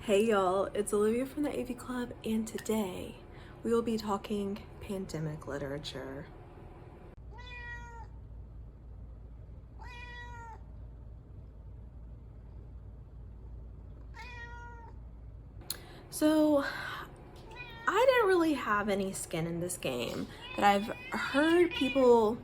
Hey y'all, it's Olivia from the AV Club, and today we will be talking pandemic literature. So, I didn't really have any skin in this game, but I've heard people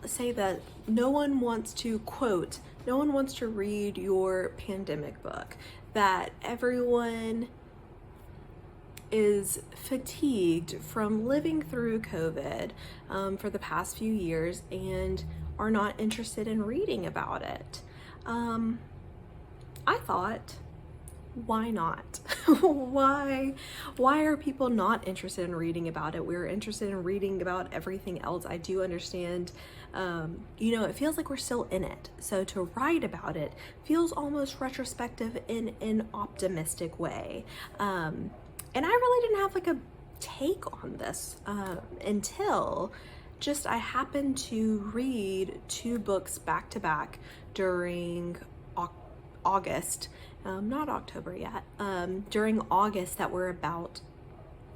say that no one wants to read your pandemic book, that everyone is fatigued from living through COVID for the past few years and are not interested in reading about it. I thought, why not? why are people not interested in reading about it? We're interested in reading about everything else. I do understand, it feels like we're still in it. So to write about it feels almost retrospective in an optimistic way. And I really didn't have like a take on this until just I happened to read two books back to back during August, not October yet, during August that were about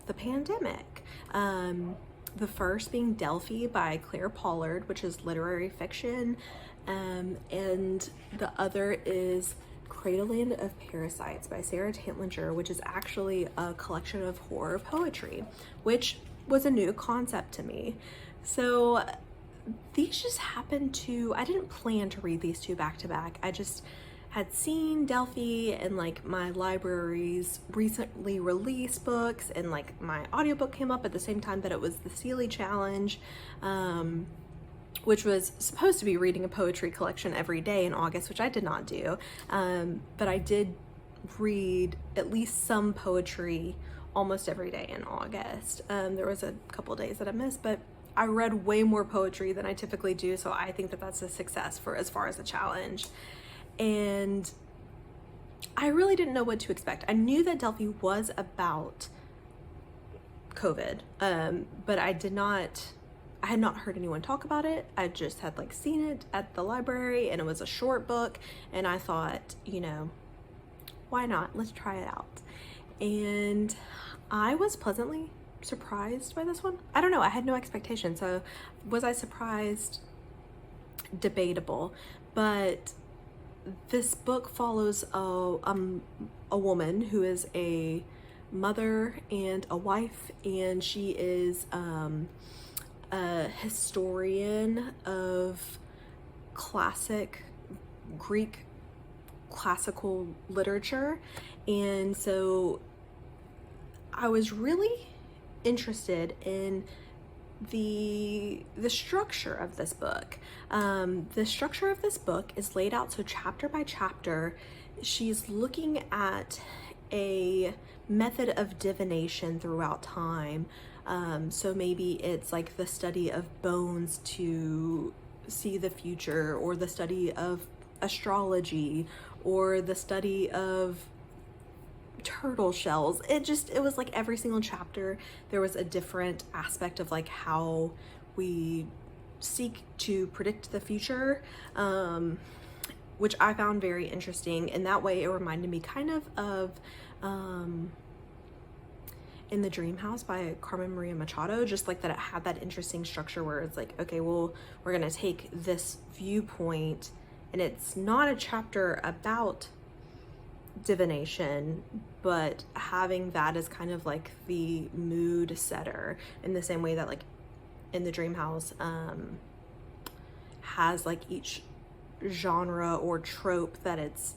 the pandemic. The first being Delphi by Clare Pollard, which is literary fiction, and the other is Cradleland of Parasites by Sara Tantlinger, which is actually a collection of horror poetry, which was a new concept to me. So these just happened to, I didn't plan to read these two back to back. I just had seen Delphi and like my library's recently released books, and like my audiobook came up at the same time that it was the Sealy Challenge, which was supposed to be reading a poetry collection every day in August, which I did not do. But I did read at least some poetry almost every day in August. There was a couple days that I missed, but I read way more poetry than I typically do. So I think that that's a success for as far as the challenge. And I really didn't know what to expect. I knew that Delphi was about COVID, but I had not heard anyone talk about it. I just had like seen it at the library, and it was a short book, and I thought, why not? Let's try it out. And I was pleasantly surprised by this one. I don't know, I had no expectation. So was I surprised? Debatable. But this book follows a woman who is a mother and a wife, and she is a historian of classic Greek classical literature. And so I was really interested in the structure of this book. The structure of this book is laid out so chapter by chapter she's looking at a method of divination throughout time. So maybe it's like the study of bones to see the future, or the study of astrology, or the study of turtle shells. It was like every single chapter there was a different aspect of like how we seek to predict the future, which I found very interesting. And that way it reminded me kind of In the Dream House by Carmen Machado, just like that it had that interesting structure where it's like, okay, well, we're gonna take this viewpoint, and it's not a chapter about divination, but having that as kind of like the mood setter, in the same way that like In the Dream House has like each genre or trope that it's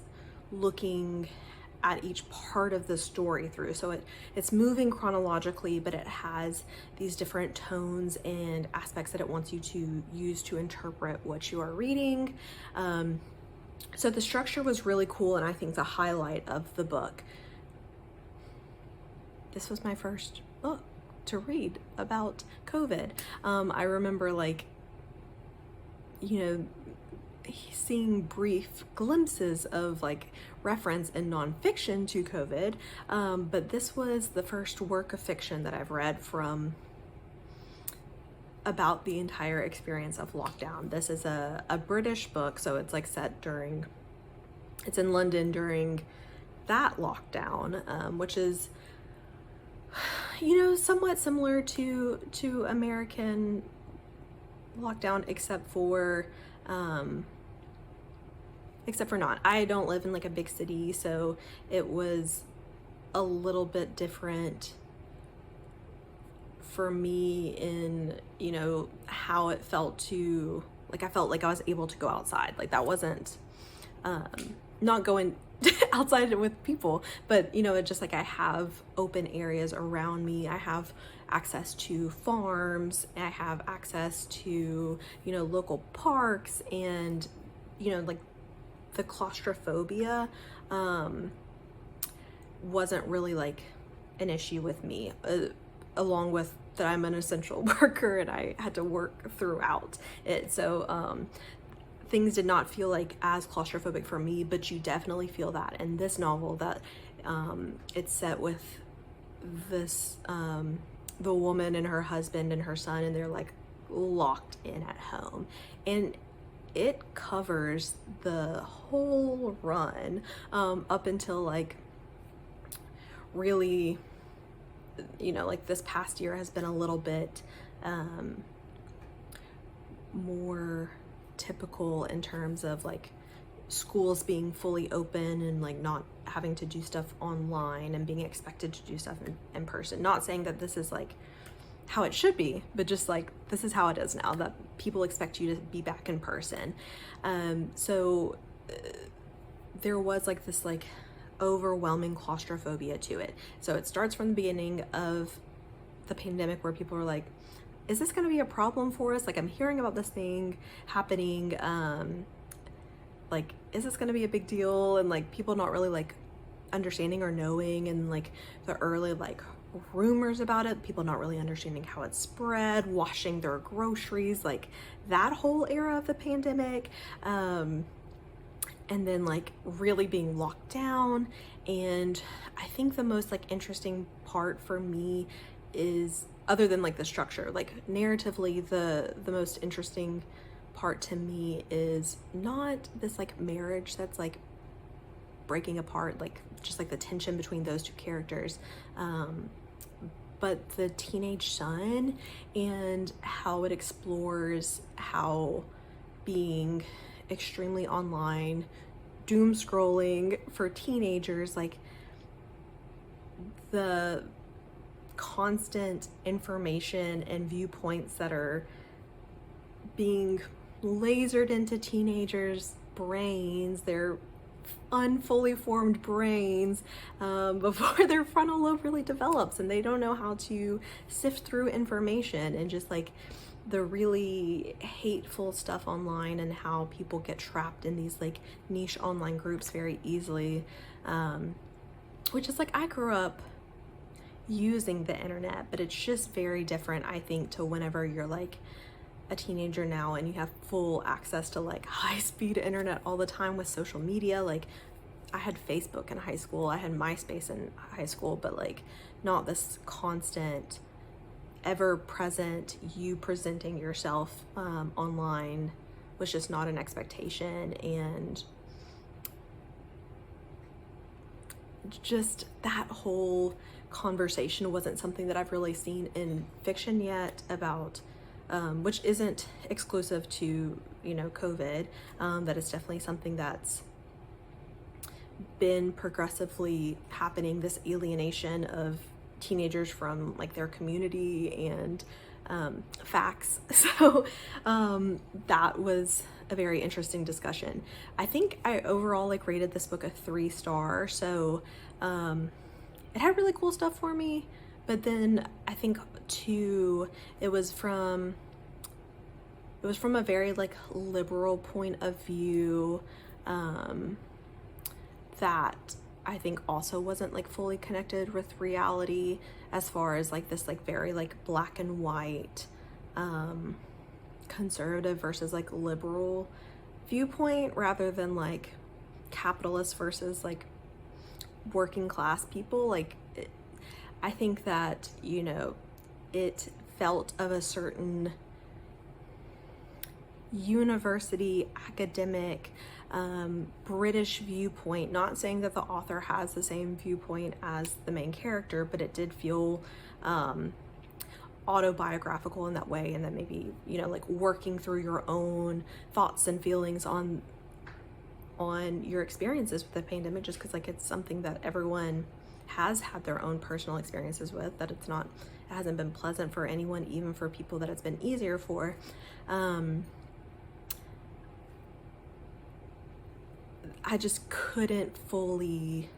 looking at each part of the story through. So it's moving chronologically, but it has these different tones and aspects that it wants you to use to interpret what you are reading. So the structure was really cool, and I think the highlight of the book. This was my first book to read about COVID. I remember like, seeing brief glimpses of like reference in nonfiction to COVID, but this was the first work of fiction that I've read from about the entire experience of lockdown. This is a British book, so it's like it's in London during that lockdown, which is, somewhat similar to American lockdown, except for not. I don't live in like a big city, so it was a little bit different for me in, how it felt to, like, I felt like I was able to go outside. Like, that wasn't, not going outside with people, but, it's just like I have open areas around me. I have access to farms. I have access to, local parks, and, like, the claustrophobia wasn't really like an issue with me, along with that I'm an essential worker and I had to work throughout it. So things did not feel like as claustrophobic for me, but you definitely feel that in this novel, that it's set with this the woman and her husband and her son, and they're like locked in at home, and it covers the whole run up until like really, like this past year has been a little bit more typical in terms of like schools being fully open and like not having to do stuff online and being expected to do stuff in person. Not saying that this is like how it should be, but just like this is how it is now, that people expect you to be back in person. So there was like this like overwhelming claustrophobia to it. So it starts from the beginning of the pandemic where people are like, is this going to be a problem for us? Like, I'm hearing about this thing happening. Like, is this going to be a big deal? And like people not really like understanding or knowing, and like the early like rumors about it, people not really understanding how it spread, washing their groceries, like that whole era of the pandemic. And then like really being locked down. And I think the most like interesting part for me is, other than like the structure, like narratively, the most interesting part to me is not this like marriage that's like breaking apart, like just like the tension between those two characters, but the teenage son, and how it explores how being extremely online, doom scrolling for teenagers, like the constant information and viewpoints that are being lasered into teenagers' brains, their unfully formed brains, before their frontal lobe really develops, and they don't know how to sift through information, and just like the really hateful stuff online, and how people get trapped in these like niche online groups very easily, which is like, I grew up using the internet, but it's just very different, I think, to whenever you're like a teenager now and you have full access to like high-speed internet all the time with social media. Like, I had Facebook in high school, I had MySpace in high school, but like not this constant, ever-present you presenting yourself online was just not an expectation. And just that whole conversation wasn't something that I've really seen in fiction yet, about which isn't exclusive to COVID. That is definitely something that's been progressively happening, this alienation of teenagers from like their community and facts. So that was a very interesting discussion. I think I overall like rated this book a 3-star. So it had really cool stuff for me, but then I think too, it was from a very like liberal point of view, that I think also wasn't like fully connected with reality, as far as like this like very like black and white conservative versus like liberal viewpoint, rather than like capitalist versus like working class people. Like I think that it felt of a certain university academic British viewpoint. Not saying that the author has the same viewpoint as the main character, but it did feel autobiographical in that way, and that maybe, you know, like working through your own thoughts and feelings on your experiences with the pandemic, just because like it's something that everyone has had their own personal experiences with, that it hasn't been pleasant for anyone, even for people that it's been easier for. I just couldn't fully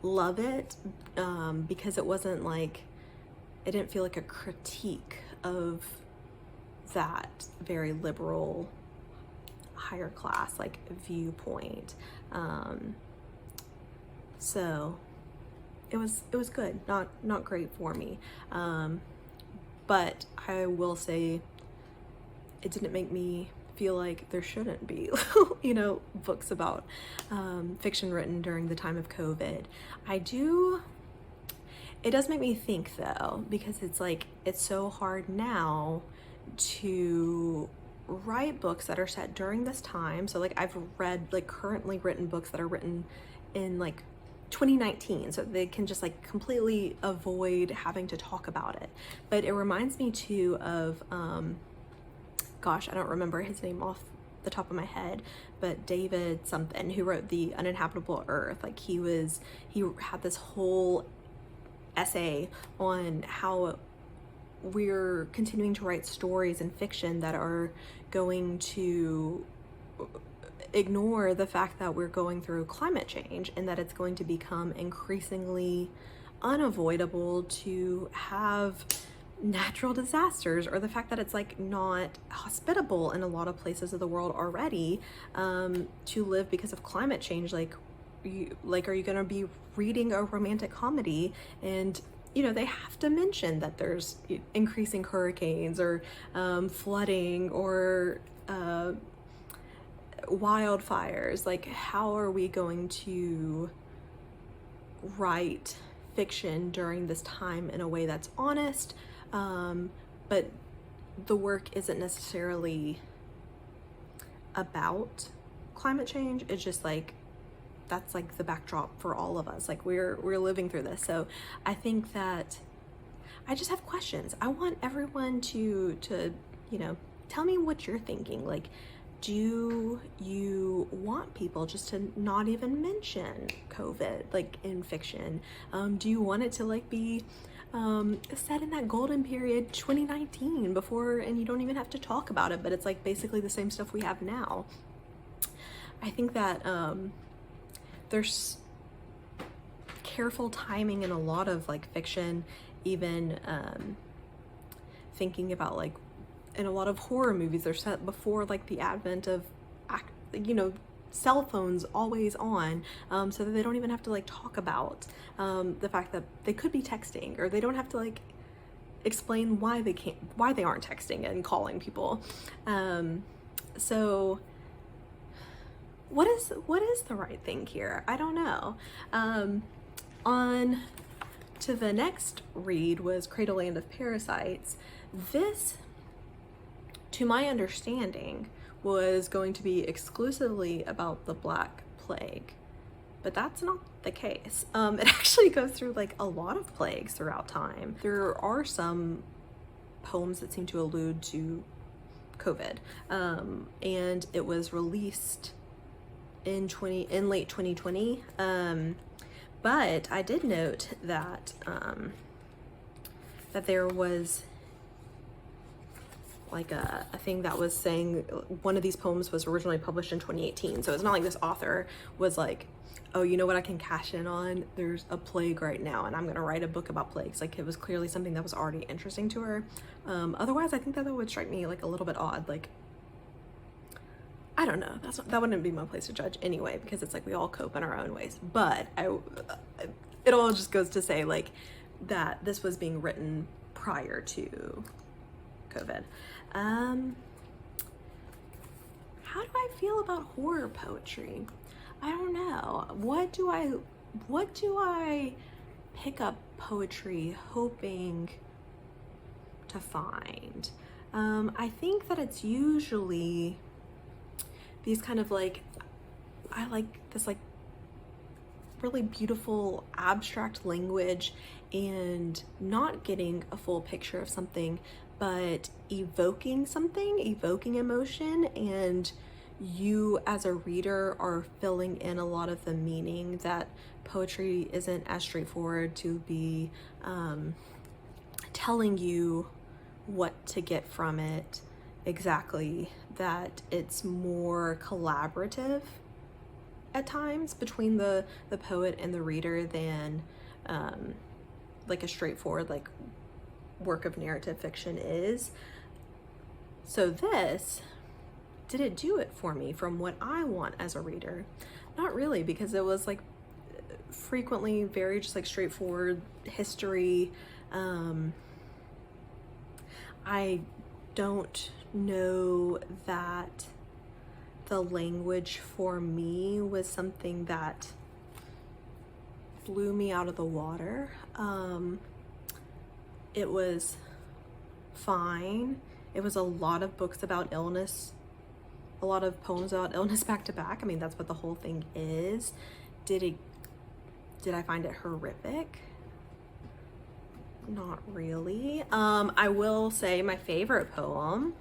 love it because it wasn't like, it didn't feel like a critique of that very liberal, higher class like viewpoint. So it was good, not great for me. But I will say it didn't make me feel like there shouldn't be, you know, books about fiction written during the time of COVID. It does make me think though, because it's like, it's so hard now to write books that are set during this time. So like I've read like currently written books that are written in like 2019, so they can just like completely avoid having to talk about it. But it reminds me too of gosh, I don't remember his name off the top of my head, but David something, who wrote The Uninhabitable Earth. Like he had this whole essay on how we're continuing to write stories and fiction that are going to ignore the fact that we're going through climate change, and that it's going to become increasingly unavoidable to have natural disasters, or the fact that it's like not hospitable in a lot of places of the world already to live because of climate change. Like are you going to be reading a romantic comedy and, you know, they have to mention that there's increasing hurricanes or flooding or wildfires? Like, how are we going to write fiction during this time in a way that's honest, but the work isn't necessarily about climate change? It's just like, that's like the backdrop for all of us. Like we're living through this. So I think that I just have questions. I want everyone to, you know, tell me what you're thinking. Like, do you want people just to not even mention COVID, like in fiction? Do you want it to like be set in that golden period 2019 before, and you don't even have to talk about it, but it's like basically the same stuff we have now? I think that there's careful timing in a lot of like fiction, even thinking about like in a lot of horror movies, they're set before like the advent of, you know, cell phones always on, so that they don't even have to like talk about the fact that they could be texting, or they don't have to like explain why they aren't texting and calling people. So what is the right thing here? I don't know. On to the next read was Cradeland of Parasites. This, to my understanding, was going to be exclusively about the Black Plague, but that's not the case. It actually goes through like a lot of plagues throughout time. There are some poems that seem to allude to COVID, and it was released in late 2020. But I did note that that there was like a thing that was saying one of these poems was originally published in 2018. So it's not like this author was like, oh, you know what I can cash in on? There's a plague right now and I'm gonna write a book about plagues. Like, it was clearly something that was already interesting to her. Otherwise, I think that would strike me like a little bit odd. Like, I don't know, that wouldn't be my place to judge anyway, because it's like we all cope in our own ways. But it all just goes to say like that this was being written prior to COVID. How do I feel about horror poetry? I don't know. What do I pick up poetry hoping to find? I think that it's usually these kind of like, I like this like really beautiful abstract language and not getting a full picture of something, but evoking something, evoking emotion, and you as a reader are filling in a lot of the meaning. That poetry isn't as straightforward to be telling you what to get from it exactly, that it's more collaborative at times between the poet and the reader than like a straightforward like work of narrative fiction is. So this didn't do it for me from what I want as a reader. Not really, because it was like frequently very just like straightforward history. I don't know that the language for me was something that blew me out of the water. It was fine. It was a lot of books about illness, a lot of poems about illness back to back. I mean, that's what the whole thing is. Did I find it horrific? Not really. I will say my favorite poem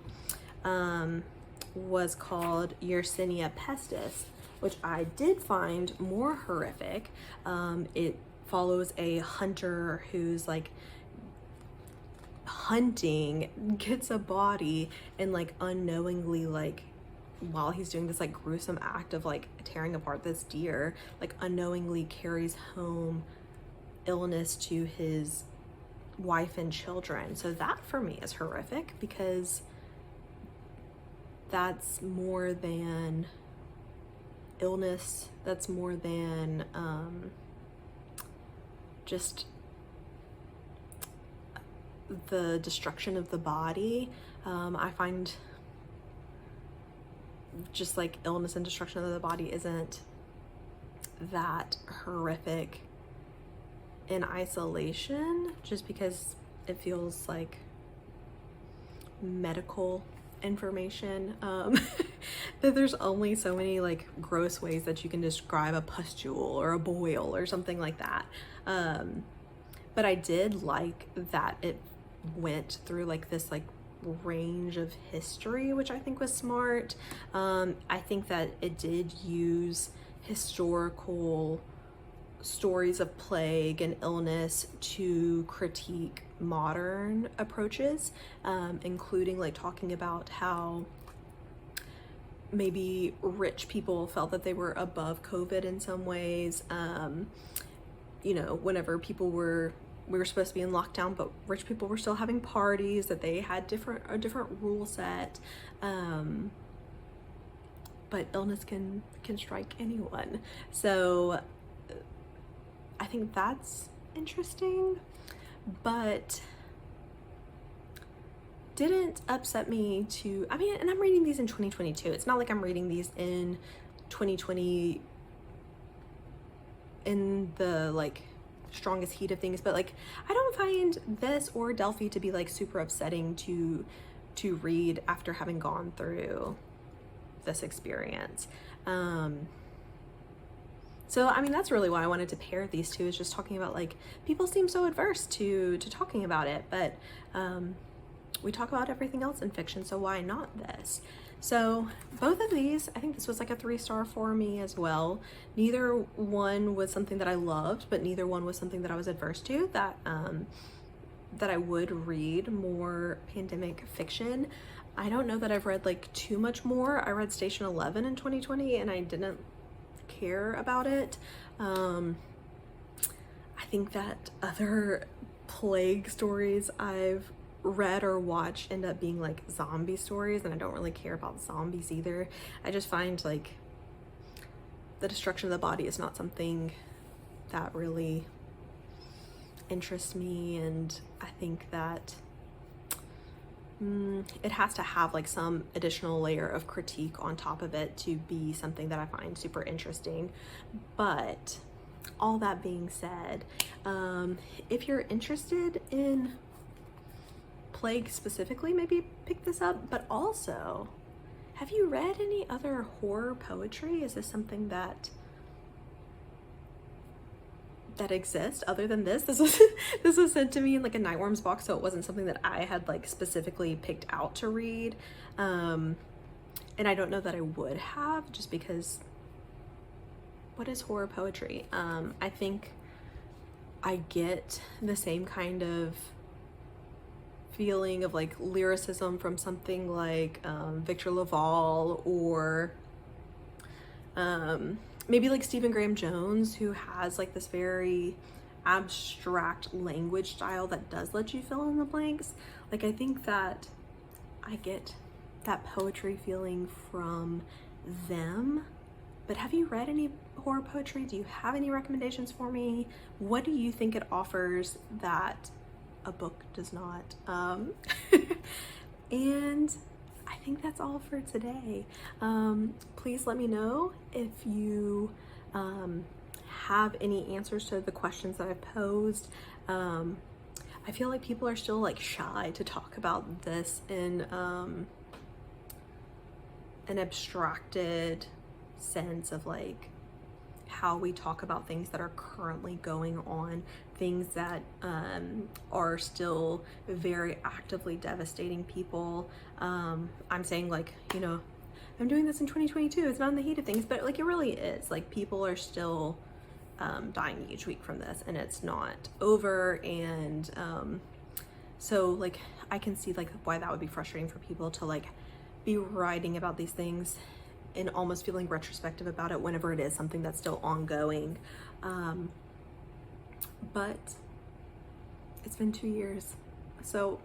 was called Yersinia Pestis, which I did find more horrific. It follows a hunter who's like hunting, gets a body, and like unknowingly, like while he's doing this like gruesome act of like tearing apart this deer, like unknowingly carries home illness to his wife and children. So that for me is horrific, because that's more than illness, that's more than just the destruction of the body. I find just like illness and destruction of the body isn't that horrific in isolation, just because it feels like medical information. That there's only so many like gross ways that you can describe a pustule or a boil or something like that. But I did like that it went through like this like range of history, which I think was smart. I think that it did use historical stories of plague and illness to critique modern approaches, including like talking about how maybe rich people felt that they were above COVID in some ways. You know, whenever we were supposed to be in lockdown, but rich people were still having parties, that they had a different rule set. But illness can strike anyone. So I think that's interesting, but didn't upset me to, I mean, and I'm reading these in 2022. It's not like I'm reading these in 2020 in the like strongest heat of things, but like I don't find this or Delphi to be like super upsetting to read after having gone through this experience. So I mean, that's really why I wanted to pair these two, is just talking about like people seem so adverse to talking about it, but we talk about everything else in fiction, so why not this? So both of these, I think this was like a 3-star for me as well. Neither one was something that I loved, but neither one was something that I was adverse to, that I would read more pandemic fiction. I don't know that I've read like too much more. I read Station 11 in 2020 and I didn't care about it. I think that other plague stories I've read or watched end up being like zombie stories, and I don't really care about zombies either. I just find like the destruction of the body is not something that really interests me, and I think that it has to have like some additional layer of critique on top of it to be something that I find super interesting. But all that being said, if you're interested in plague specifically maybe picked this up, but also, have you read any other horror poetry? Is this something that exists other than this? This was sent to me in like a Nightworms box, so it wasn't something that I had like specifically picked out to read. And I don't know that I would have, just because what is horror poetry? I think I get the same kind of feeling of like lyricism from something like Victor Laval, or maybe like Stephen Graham Jones, who has like this very abstract language style that does let you fill in the blanks. Like, I think that I get that poetry feeling from them. But have you read any horror poetry? Do you have any recommendations for me? What do you think it offers that a book does not? And I think that's all for today. Please let me know if you have any answers to the questions that I've posed. I feel like people are still like shy to talk about this in an abstracted sense of like how we talk about things that are currently going on, things that are still very actively devastating people. I'm saying, like, you know, I'm doing this in 2022, it's not in the heat of things, but like it really is. Like, people are still dying each week from this, and it's not over. And so like I can see like why that would be frustrating for people to like be writing about these things and almost feeling retrospective about it whenever it is something that's still ongoing. But it's been 2 years. So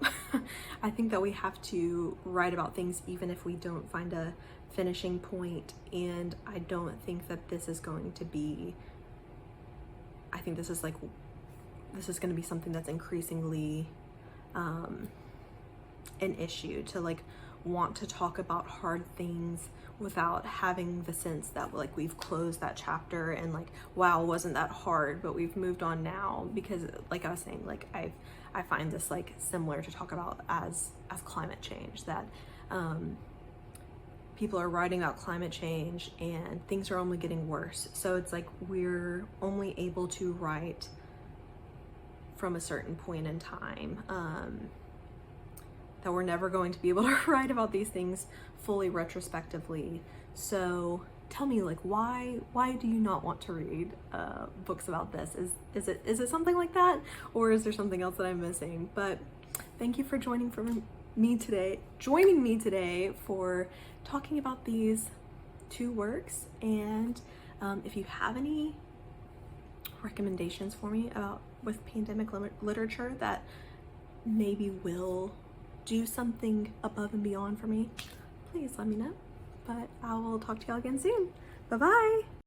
I think that we have to write about things even if we don't find a finishing point. And I don't think that this is going to be, I think this is going to be something that's increasingly an issue, to like want to talk about hard things without having the sense that like we've closed that chapter and like, wow, wasn't that hard, but we've moved on now. Because like I was saying, like I find this like similar to talk about as climate change, that people are writing about climate change and things are only getting worse. So it's like we're only able to write from a certain point in time, that we're never going to be able to write about these things fully retrospectively. So tell me, like, why do you not want to read books about this? Is it something like that, or is there something else that I'm missing? But thank you for joining me today for talking about these two works. And if you have any recommendations for me about with pandemic literature that maybe will do something above and beyond for me, please let me know. But I will talk to y'all again soon. Bye bye.